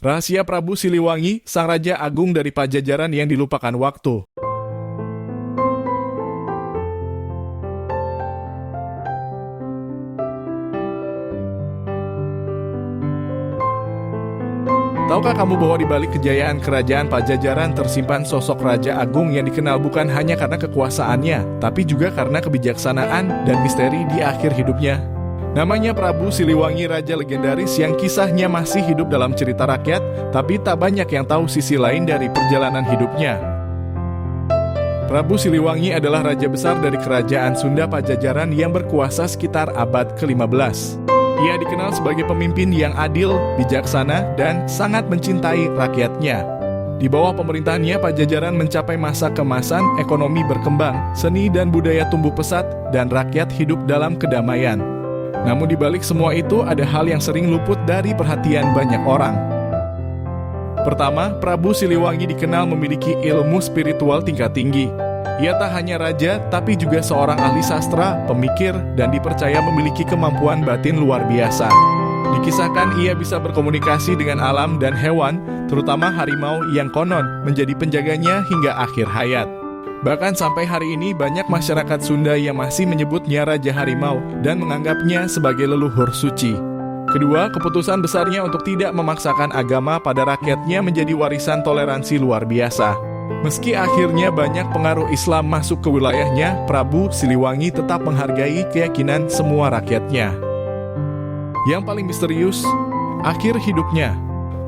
Rahasia Prabu Siliwangi, sang raja agung dari Pajajaran yang dilupakan waktu. Tahukah kamu bahwa di balik kejayaan kerajaan Pajajaran tersimpan sosok raja agung yang dikenal bukan hanya karena kekuasaannya, tapi juga karena kebijaksanaan dan misteri di akhir hidupnya? Namanya Prabu Siliwangi, raja legendaris yang kisahnya masih hidup dalam cerita rakyat, tapi tak banyak yang tahu sisi lain dari perjalanan hidupnya. Prabu Siliwangi adalah raja besar dari kerajaan Sunda Pajajaran yang berkuasa sekitar abad ke-15. Ia dikenal sebagai pemimpin yang adil, bijaksana, dan sangat mencintai rakyatnya. Di bawah pemerintahannya, Pajajaran mencapai masa keemasan, ekonomi berkembang, seni dan budaya tumbuh pesat, dan rakyat hidup dalam kedamaian. Namun di balik semua itu ada hal yang sering luput dari perhatian banyak orang. Pertama, Prabu Siliwangi dikenal memiliki ilmu spiritual tingkat tinggi. Ia tak hanya raja, tapi juga seorang ahli sastra, pemikir, dan dipercaya memiliki kemampuan batin luar biasa. Dikisahkan ia bisa berkomunikasi dengan alam dan hewan, terutama harimau yang konon menjadi penjaganya hingga akhir hayat. Bahkan sampai hari ini banyak masyarakat Sunda yang masih menyebutnya Raja Harimau dan menganggapnya sebagai leluhur suci. Kedua, keputusan besarnya untuk tidak memaksakan agama pada rakyatnya menjadi warisan toleransi luar biasa. Meski akhirnya banyak pengaruh Islam masuk ke wilayahnya, Prabu Siliwangi tetap menghargai keyakinan semua rakyatnya. Yang paling misterius, akhir hidupnya.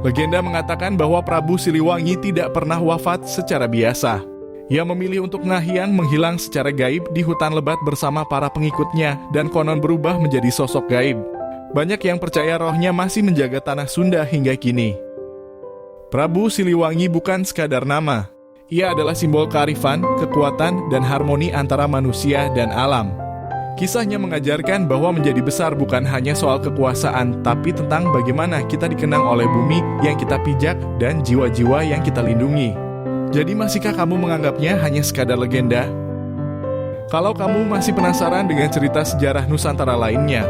Legenda mengatakan bahwa Prabu Siliwangi tidak pernah wafat secara biasa. Ia memilih untuk ngahiang menghilang secara gaib di hutan lebat bersama para pengikutnya dan konon berubah menjadi sosok gaib. Banyak yang percaya rohnya masih menjaga tanah Sunda hingga kini. Prabu Siliwangi bukan sekadar nama. Ia adalah simbol kearifan, kekuatan, dan harmoni antara manusia dan alam. Kisahnya mengajarkan bahwa menjadi besar bukan hanya soal kekuasaan, tapi tentang bagaimana kita dikenang oleh bumi yang kita pijak dan jiwa-jiwa yang kita lindungi. Jadi masihkah kamu menganggapnya hanya sekadar legenda? Kalau kamu masih penasaran dengan cerita sejarah Nusantara lainnya,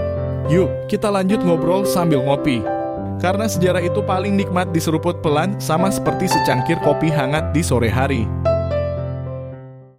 yuk kita lanjut ngobrol sambil ngopi. Karena sejarah itu paling nikmat diseruput pelan sama seperti secangkir kopi hangat di sore hari.